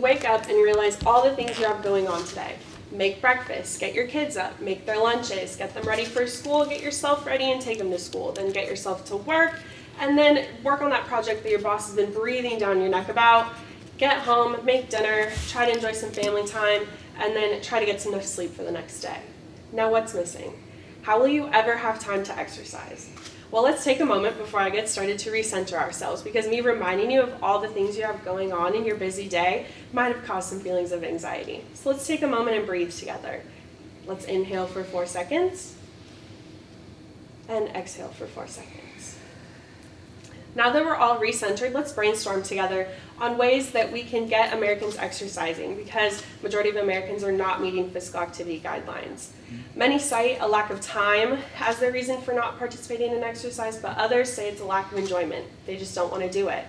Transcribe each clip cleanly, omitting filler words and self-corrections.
wake up and realize all the things you have going on today. Make breakfast, get your kids up, make their lunches, get them ready for school, get yourself ready and take them to school, then get yourself to work, and then work on that project that your boss has been breathing down your neck about. Get home, make dinner, try to enjoy some family time, and then try to get some enough sleep for the next day. Now what's missing? How will you ever have time to exercise? Well, let's take a moment before I get started to recenter ourselves, because me reminding you of all the things you have going on in your busy day might have caused some feelings of anxiety. So let's take a moment and breathe together. Let's inhale for 4 seconds and exhale for 4 seconds. Now that we're all recentered, let's brainstorm together on ways that we can get Americans exercising, because majority of Americans are not meeting physical activity guidelines. Many cite a lack of time as their reason for not participating in exercise, but others say it's a lack of enjoyment. They just don't want to do it.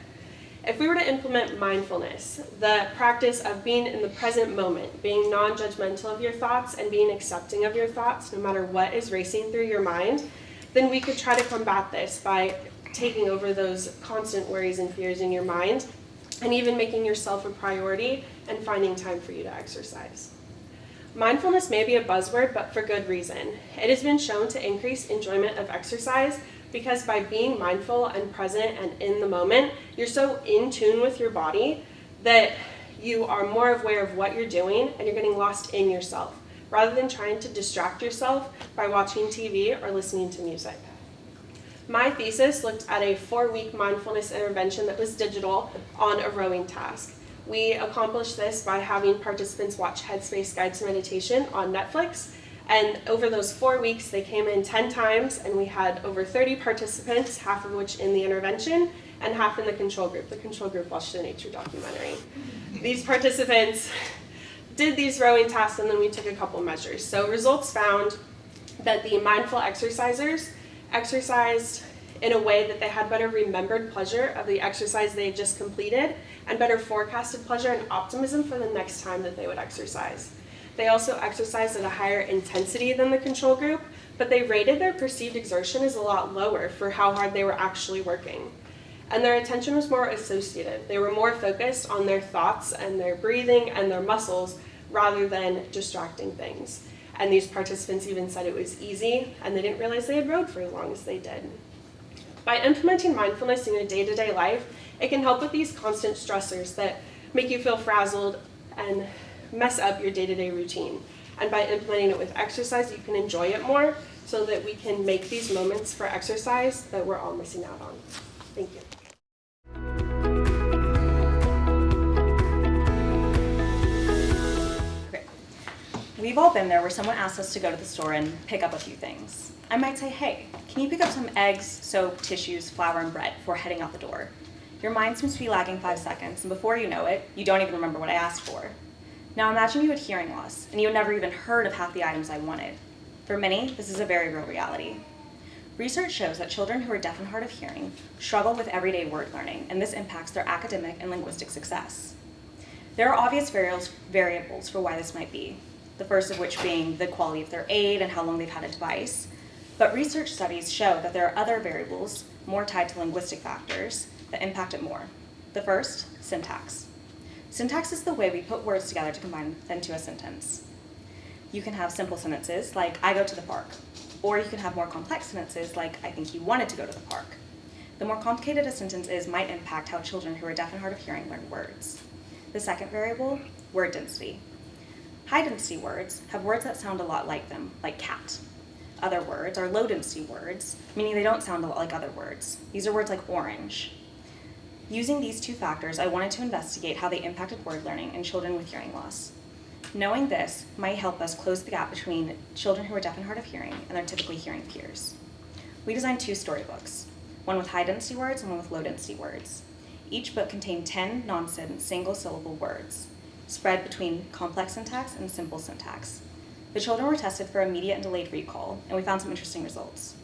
If we were to implement mindfulness, the practice of being in the present moment, being non-judgmental of your thoughts and being accepting of your thoughts, no matter what is racing through your mind, then we could try to combat this by taking over those constant worries and fears in your mind, and even making yourself a priority and finding time for you to exercise. Mindfulness may be a buzzword, but for good reason. It has been shown to increase enjoyment of exercise because by being mindful and present and in the moment, you're so in tune with your body that you are more aware of what you're doing and you're getting lost in yourself, rather than trying to distract yourself by watching TV or listening to music. My thesis looked at a 4-week mindfulness intervention that was digital on a rowing task. We accomplished this by having participants watch Headspace Guide to Meditation on Netflix, and over those 4 weeks they came in 10 times, and we had over 30 participants, half of which in the intervention and half in the control group. The control group watched a nature documentary. These participants did these rowing tasks, and then we took a couple measures. So results found that the mindful exercisers exercised in a way that they had better remembered pleasure of the exercise they had just completed and better forecasted pleasure and optimism for the next time that they would exercise. They also exercised at a higher intensity than the control group, but they rated their perceived exertion as a lot lower for how hard they were actually working. And their attention was more associative. They were more focused on their thoughts and their breathing and their muscles rather than distracting things. And these participants even said it was easy, and they didn't realize they had rowed for as long as they did. By implementing mindfulness in your day-to-day life, it can help with these constant stressors that make you feel frazzled and mess up your day-to-day routine. And by implementing it with exercise, you can enjoy it more so that we can make these moments for exercise that we're all missing out on. Thank you. We've all been there where someone asks us to go to the store and pick up a few things. I might say, hey, can you pick up some eggs, soap, tissues, flour, and bread before heading out the door? Your mind seems to be lagging 5 seconds, and before you know it, you don't even remember what I asked for. Now imagine you had hearing loss, and you had never even heard of half the items I wanted. For many, this is a very real reality. Research shows that children who are deaf and hard of hearing struggle with everyday word learning, and this impacts their academic and linguistic success. There are obvious variables for why this might be, the first of which being the quality of their aid and how long they've had a device. But research studies show that there are other variables, more tied to linguistic factors, that impact it more. The first, syntax. Syntax is the way we put words together to combine them into a sentence. You can have simple sentences like, I go to the park. Or you can have more complex sentences like, I think you wanted to go to the park. The more complicated a sentence is might impact how children who are deaf and hard of hearing learn words. The second variable, word density. High-density words have words that sound a lot like them, like cat. Other words are low-density words, meaning they don't sound a lot like other words. These are words like orange. Using these two factors, I wanted to investigate how they impacted word learning in children with hearing loss. Knowing this might help us close the gap between children who are deaf and hard of hearing and their typically hearing peers. We designed 2 storybooks, one with high-density words and one with low-density words. Each book contained 10 nonsense single-syllable words, spread between complex syntax and simple syntax. The children were tested for immediate and delayed recall, and we found some interesting results.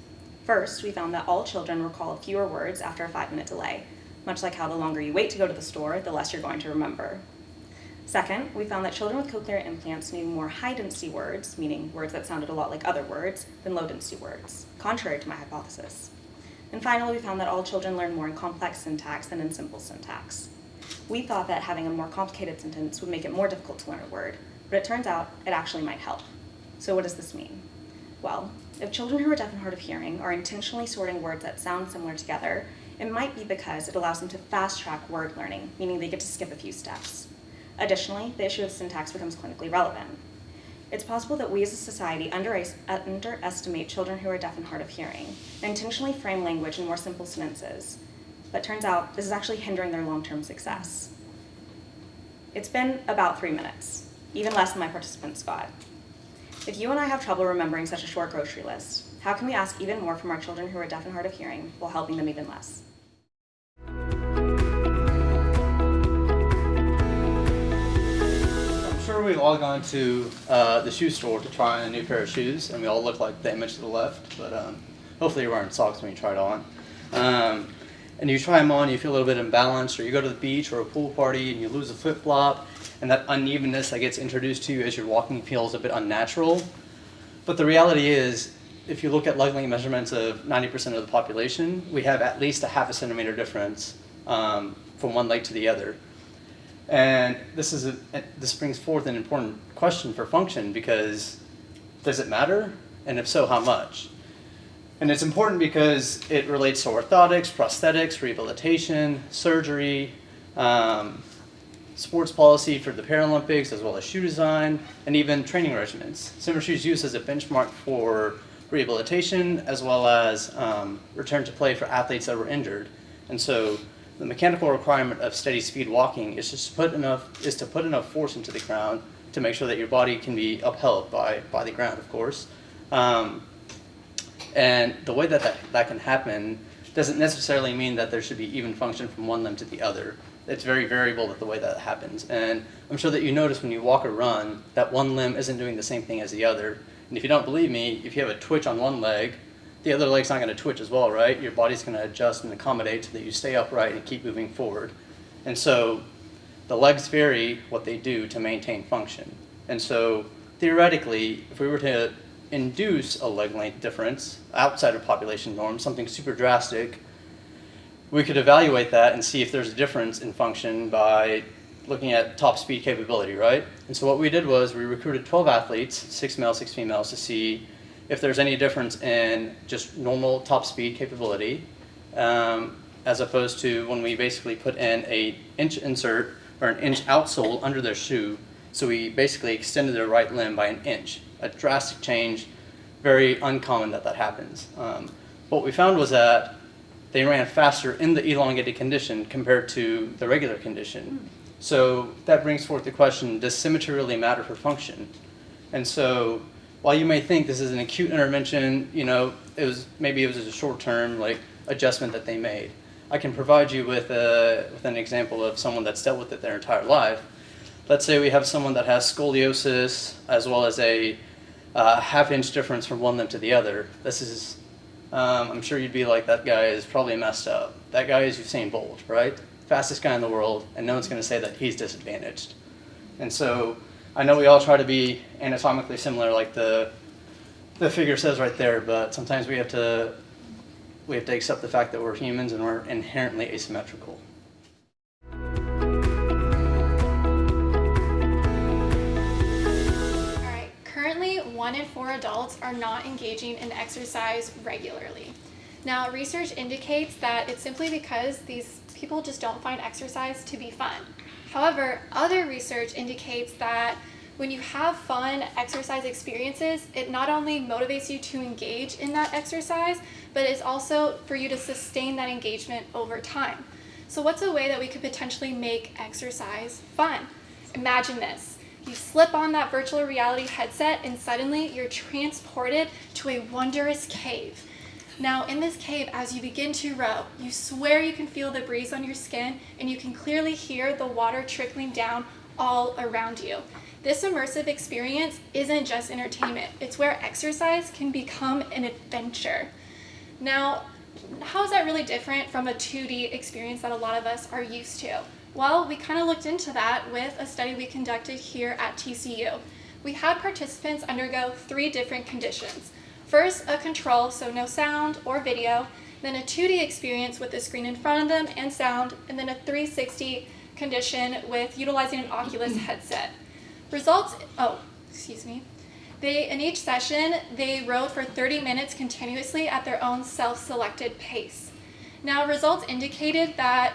First, we found that all children recall fewer words after a 5-minute delay, much like how the longer you wait to go to the store, the less you're going to remember. Second, we found that children with cochlear implants knew more high-density words, meaning words that sounded a lot like other words, than low-density words, contrary to my hypothesis. And finally, we found that all children learned more in complex syntax than in simple syntax. We thought that having a more complicated sentence would make it more difficult to learn a word, but it turns out it actually might help. So what does this mean? Well, if children who are deaf and hard of hearing are intentionally sorting words that sound similar together, it might be because it allows them to fast-track word learning, meaning they get to skip a few steps. Additionally, the issue of syntax becomes clinically relevant. It's possible that we as a society underestimate children who are deaf and hard of hearing and intentionally frame language in more simple sentences. But turns out this is actually hindering their long-term success. It's been about 3 minutes, even less than my participants got. If you and I have trouble remembering such a short grocery list, how can we ask even more from our children who are deaf and hard of hearing while helping them even less? I'm sure we've all gone to the shoe store to try on a new pair of shoes, and we all look like the image to the left, but hopefully you're wearing socks when you try it on. And you try them on, you feel a little bit imbalanced, or you go to the beach or a pool party and you lose a flip-flop, and that unevenness that gets introduced to you as you're walking feels a bit unnatural. But the reality is, if you look at leg length measurements of 90% of the population, we have at least a half a centimeter difference from one leg to the other. And this brings forth an important question for function, because does it matter? And if so, how much? And it's important because it relates to orthotics, prosthetics, rehabilitation, surgery, sports policy for the Paralympics, as well as shoe design, and even training regimens. Similar shoes used as a benchmark for rehabilitation, as well as return to play for athletes that were injured. And so the mechanical requirement of steady speed walking is to put enough force into the ground to make sure that your body can be upheld by the ground, of course. And the way that can happen doesn't necessarily mean that there should be even function from one limb to the other. It's very variable with the way that happens. And I'm sure that you notice when you walk or run that one limb isn't doing the same thing as the other. And if you don't believe me, if you have a twitch on one leg, the other leg's not going to twitch as well, right? Your body's going to adjust and accommodate so that you stay upright and keep moving forward. And so the legs vary what they do to maintain function. And so theoretically, if we were to induce a leg length difference outside of population norms, something super drastic, we could evaluate that and see if there's a difference in function by looking at top speed capability, right? And so what we did was we recruited 12 athletes, 6 males, 6 females, to see if there's any difference in just normal top speed capability, as opposed to when we basically put in an inch insert or an inch outsole under their shoe. So we basically extended their right limb by an inch. A drastic change, very uncommon that happens. What we found was that they ran faster in the elongated condition compared to the regular condition. So that brings forth the question, does symmetry really matter for function? And so while you may think this is an acute intervention, maybe it was a short-term adjustment that they made. I can provide you with an example of someone that's dealt with it their entire life. Let's say we have someone that has scoliosis as well as a half-inch difference from one limb to the other. This is, I'm sure you'd be like, that guy is probably messed up. That guy is Usain Bolt, right? Fastest guy in the world, and no one's going to say that he's disadvantaged. And so I know we all try to be anatomically similar, like the figure says right there, but sometimes we have to accept the fact that we're humans and we're inherently asymmetrical. Currently, 1 in 4 adults are not engaging in exercise regularly. Now, research indicates that it's simply because these people just don't find exercise to be fun. However, other research indicates that when you have fun exercise experiences, it not only motivates you to engage in that exercise, but it's also for you to sustain that engagement over time. So what's a way that we could potentially make exercise fun? Imagine this. You slip on that virtual reality headset and suddenly you're transported to a wondrous cave. Now in this cave, as you begin to row, you swear you can feel the breeze on your skin and you can clearly hear the water trickling down all around you. This immersive experience isn't just entertainment, it's where exercise can become an adventure. Now, how is that really different from a 2D experience that a lot of us are used to? Well, we kind of looked into that with a study we conducted here at TCU. We had participants undergo 3 different conditions. First, a control, so no sound or video, then a 2D experience with the screen in front of them and sound, and then a 360 condition with utilizing an Oculus headset. Results, in each session, they wrote for 30 minutes continuously at their own self-selected pace. Now, results indicated that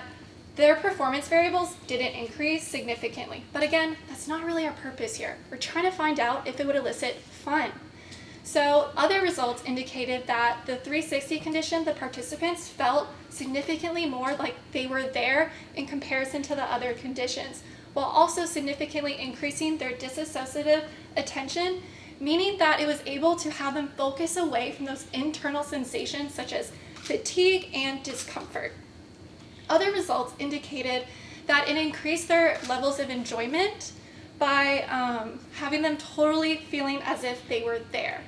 their performance variables didn't increase significantly. But again, that's not really our purpose here. We're trying to find out if it would elicit fun. So other results indicated that the 360 condition, the participants felt significantly more like they were there in comparison to the other conditions, while also significantly increasing their disassociative attention, meaning that it was able to have them focus away from those internal sensations such as fatigue and discomfort. Other results indicated that it increased their levels of enjoyment by having them totally feeling as if they were there.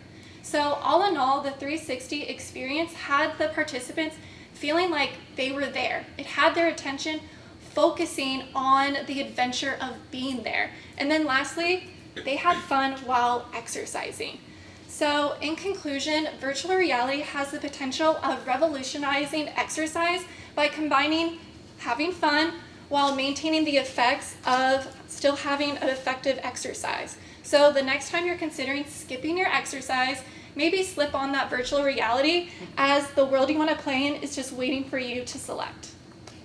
So all in all, the 360 experience had the participants feeling like they were there. It had their attention focusing on the adventure of being there. And then lastly, they had fun while exercising. So in conclusion, virtual reality has the potential of revolutionizing exercise by combining having fun while maintaining the effects of still having an effective exercise. So the next time you're considering skipping your exercise, maybe slip on that virtual reality as the world you want to play in is just waiting for you to select.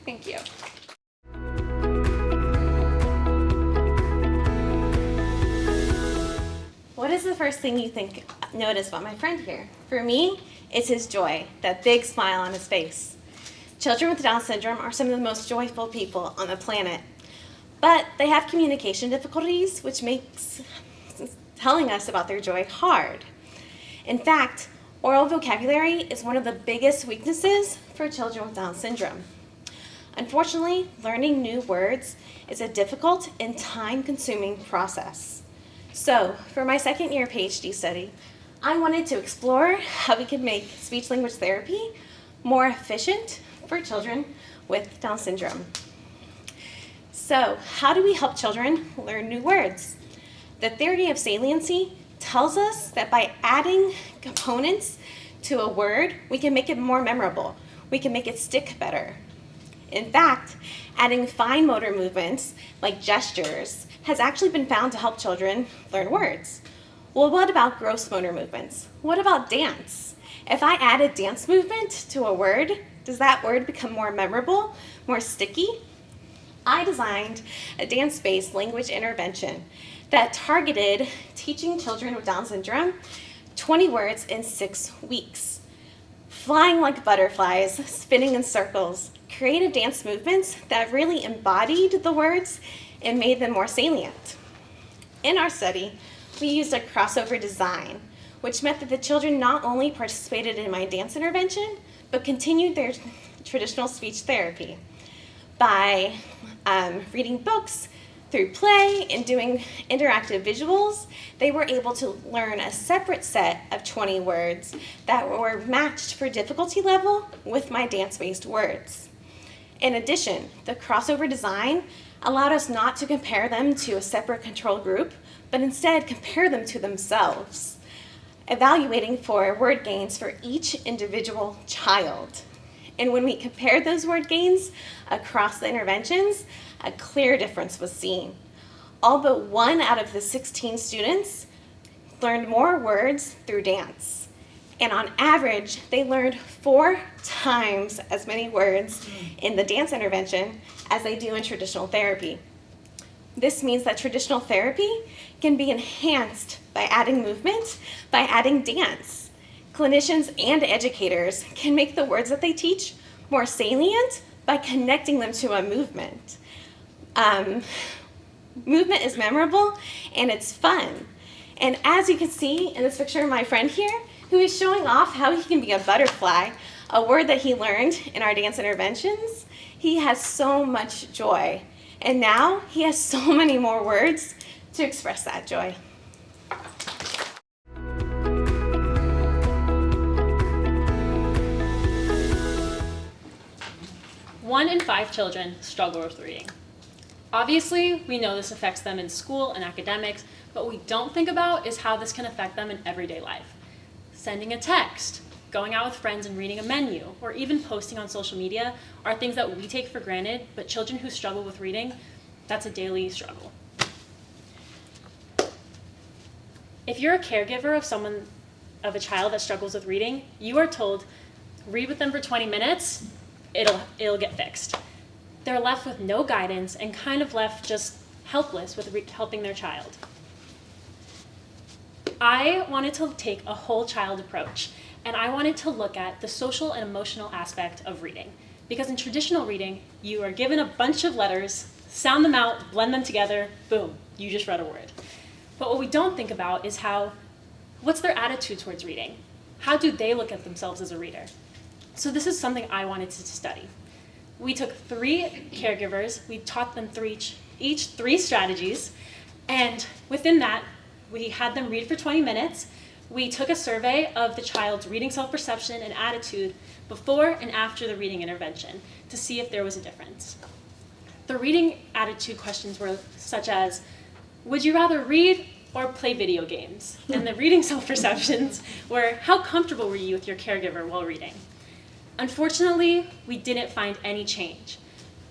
Thank you. What is the first thing you notice about my friend here? For me, it's his joy, that big smile on his face. Children with Down syndrome are some of the most joyful people on the planet, but they have communication difficulties, which makes telling us about their joy hard. In fact, oral vocabulary is one of the biggest weaknesses for children with Down syndrome. Unfortunately, learning new words is a difficult and time-consuming process. So, for my second year PhD study, I wanted to explore how we could make speech-language therapy more efficient for children with Down syndrome. So, how do we help children learn new words? The theory of saliency tells us that by adding components to a word, we can make it more memorable. We can make it stick better. In fact, adding fine motor movements, like gestures, has actually been found to help children learn words. Well, what about gross motor movements? What about dance? If I add a dance movement to a word, does that word become more memorable, more sticky? I designed a dance-based language intervention that targeted teaching children with Down syndrome 20 words in 6 weeks. Flying like butterflies, spinning in circles, creative dance movements that really embodied the words and made them more salient. In our study, we used a crossover design, which meant that the children not only participated in my dance intervention, but continued their traditional speech therapy by reading books, through play, and doing interactive visuals. They were able to learn a separate set of 20 words that were matched for difficulty level with my dance-based words. In addition, the crossover design allowed us not to compare them to a separate control group, but instead compare them to themselves, evaluating for word gains for each individual child. And when we compared those word gains across the interventions, a clear difference was seen. All but 1 out of the 16 students learned more words through dance. And on average, they learned 4 times as many words in the dance intervention as they do in traditional therapy. This means that traditional therapy can be enhanced by adding movement, by adding dance. Clinicians and educators can make the words that they teach more salient by connecting them to a movement. Movement is memorable and it's fun. And as you can see in this picture of my friend here, who is showing off how he can be a butterfly, a word that he learned in our dance interventions, he has so much joy. And now he has so many more words to express that joy. One in 5 children struggle with reading. Obviously, we know this affects them in school and academics, but what we don't think about is how this can affect them in everyday life. Sending a text, going out with friends and reading a menu, or even posting on social media are things that we take for granted, but children who struggle with reading, that's a daily struggle. If you're a caregiver of a child that struggles with reading, you are told, read with them for 20 minutes, it'll get fixed. They're left with no guidance and kind of left just helpless with helping their child. I wanted to take a whole child approach, and I wanted to look at the social and emotional aspect of reading. Because in traditional reading, you are given a bunch of letters, sound them out, blend them together, boom, you just read a word. But what we don't think about is what's their attitude towards reading? How do they look at themselves as a reader? So this is something I wanted to study. We took 3 caregivers, we taught them each 3 strategies, and within that, we had them read for 20 minutes. We took a survey of the child's reading self-perception and attitude before and after the reading intervention to see if there was a difference. The reading attitude questions were such as, would you rather read or play video games? And the reading self-perceptions were, how comfortable were you with your caregiver while reading? Unfortunately, we didn't find any change.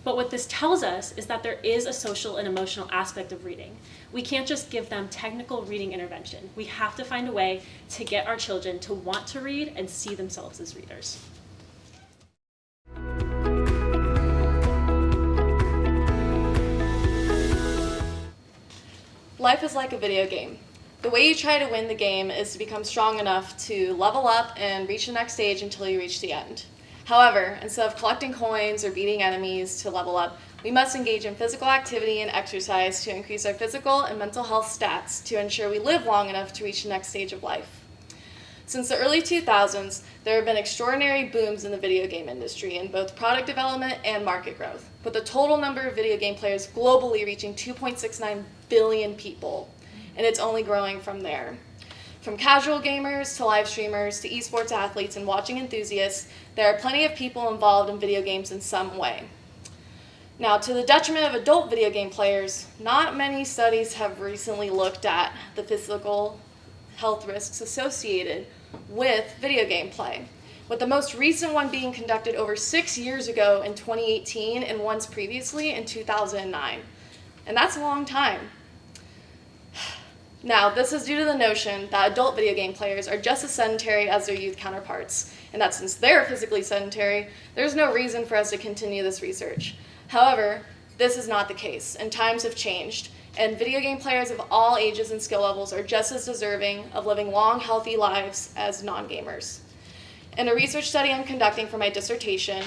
But what this tells us is that there is a social and emotional aspect of reading. We can't just give them technical reading intervention. We have to find a way to get our children to want to read and see themselves as readers. Life is like a video game. The way you try to win the game is to become strong enough to level up and reach the next stage until you reach the end. However, instead of collecting coins or beating enemies to level up, we must engage in physical activity and exercise to increase our physical and mental health stats to ensure we live long enough to reach the next stage of life. Since the early 2000s, there have been extraordinary booms in the video game industry in both product development and market growth, with the total number of video game players globally reaching 2.69 billion people, and it's only growing from there. From casual gamers to live streamers to esports athletes and watching enthusiasts, there are plenty of people involved in video games in some way. Now, to the detriment of adult video game players, not many studies have recently looked at the physical health risks associated with video game play, with the most recent one being conducted over 6 years ago in 2018 and once previously in 2009. And that's a long time. Now, this is due to the notion that adult video game players are just as sedentary as their youth counterparts, and that since they're physically sedentary, there's no reason for us to continue this research. However, this is not the case, and times have changed, and video game players of all ages and skill levels are just as deserving of living long, healthy lives as non-gamers. In a research study I'm conducting for my dissertation,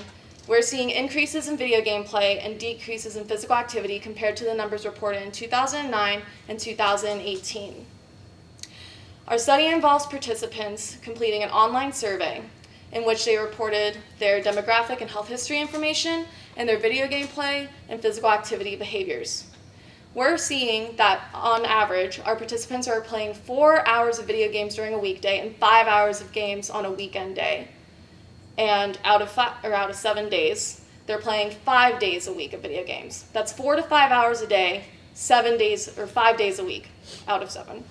we're seeing increases in video game play and decreases in physical activity compared to the numbers reported in 2009 and 2018. Our study involves participants completing an online survey in which they reported their demographic and health history information and their video game play and physical activity behaviors. We're seeing that, on average, our participants are playing 4 hours of video games during a weekday and 5 hours of games on a weekend day. And out of 7 days, they're playing 5 days a week of video games. That's 4 to 5 hours a day, 7 days or 5 days a week out of 7.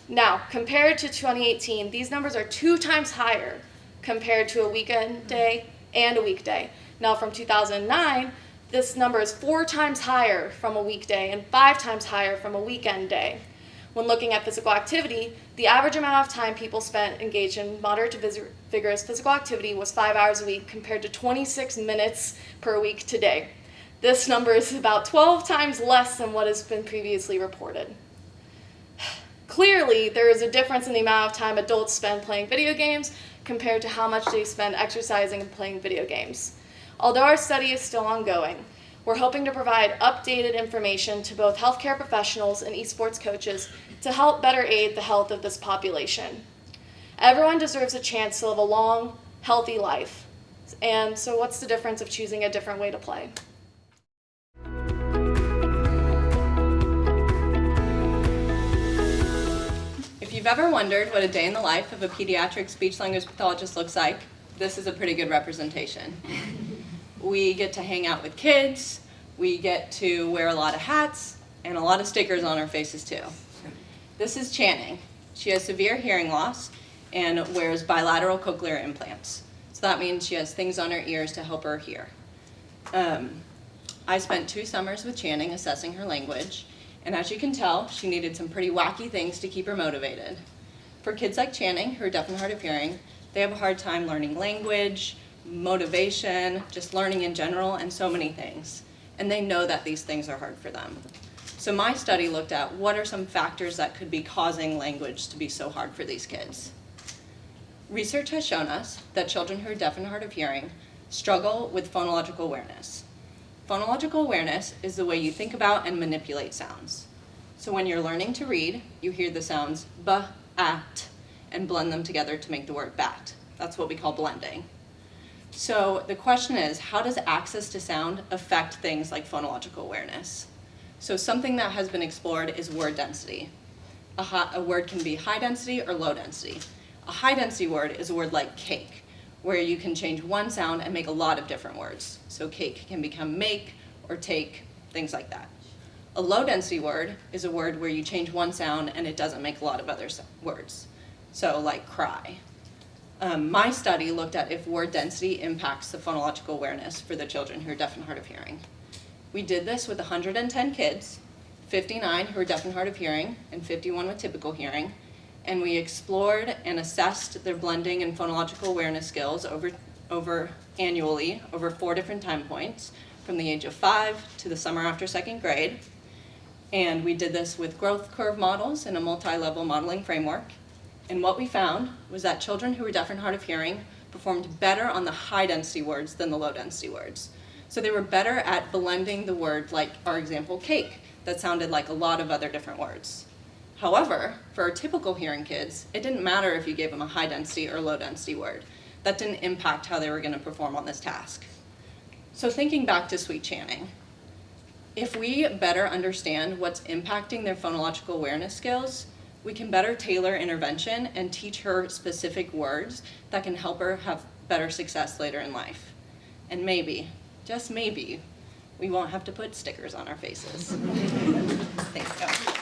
Now, compared to 2018, these numbers are 2 times higher compared to a weekend day and a weekday. Now, from 2009, this number is 4 times higher from a weekday and 5 times higher from a weekend day. When looking at physical activity, the average amount of time people spent engaged in moderate to vigorous physical activity was 5 hours a week compared to 26 minutes per week today. This number is about 12 times less than what has been previously reported. Clearly, there is a difference in the amount of time adults spend playing video games compared to how much they spend exercising and playing video games. Although our study is still ongoing, we're hoping to provide updated information to both healthcare professionals and esports coaches to help better aid the health of this population. Everyone deserves a chance to live a long, healthy life. And so what's the difference of choosing a different way to play? If you've ever wondered what a day in the life of a pediatric speech-language pathologist looks like, this is a pretty good representation. We get to hang out with kids, we get to wear a lot of hats, and a lot of stickers on our faces too. This is Channing. She has severe hearing loss, and wears bilateral cochlear implants. So that means she has things on her ears to help her hear. I spent 2 summers with Channing assessing her language, and as you can tell, she needed some pretty wacky things to keep her motivated. For kids like Channing, who are deaf and hard of hearing, they have a hard time learning language, motivation, just learning in general, and so many things. And they know that these things are hard for them. So my study looked at what are some factors that could be causing language to be so hard for these kids. Research has shown us that children who are deaf and hard of hearing struggle with phonological awareness. Phonological awareness is the way you think about and manipulate sounds. So when you're learning to read, you hear the sounds b, at, and blend them together to make the word bat. That's what we call blending. So the question is, how does access to sound affect things like phonological awareness? So something that has been explored is word density. A word can be high density or low density. A high density word is a word like cake, where you can change one sound and make a lot of different words. So cake can become make or take, things like that. A low density word is a word where you change one sound and it doesn't make a lot of other words. So like cry. My study looked at if word density impacts the phonological awareness for the children who are deaf and hard of hearing. We did this with 110 kids, 59 who are deaf and hard of hearing, and 51 with typical hearing, and we explored and assessed their blending and phonological awareness skills annually over 4 different time points, from the age of 5 to the summer after 2nd grade. And we did this with growth curve models in a multi-level modeling framework. And what we found was that children who were deaf and hard of hearing performed better on the high density words than the low density words. So they were better at blending the word, like our example cake, that sounded like a lot of other different words. However, for our typical hearing kids, it didn't matter if you gave them a high density or low density word. That didn't impact how they were going to perform on this task. So thinking back to Sweet Channing, if we better understand what's impacting their phonological awareness skills, we can better tailor intervention and teach her specific words that can help her have better success later in life. And maybe, just maybe, we won't have to put stickers on our faces. Thanks, guys.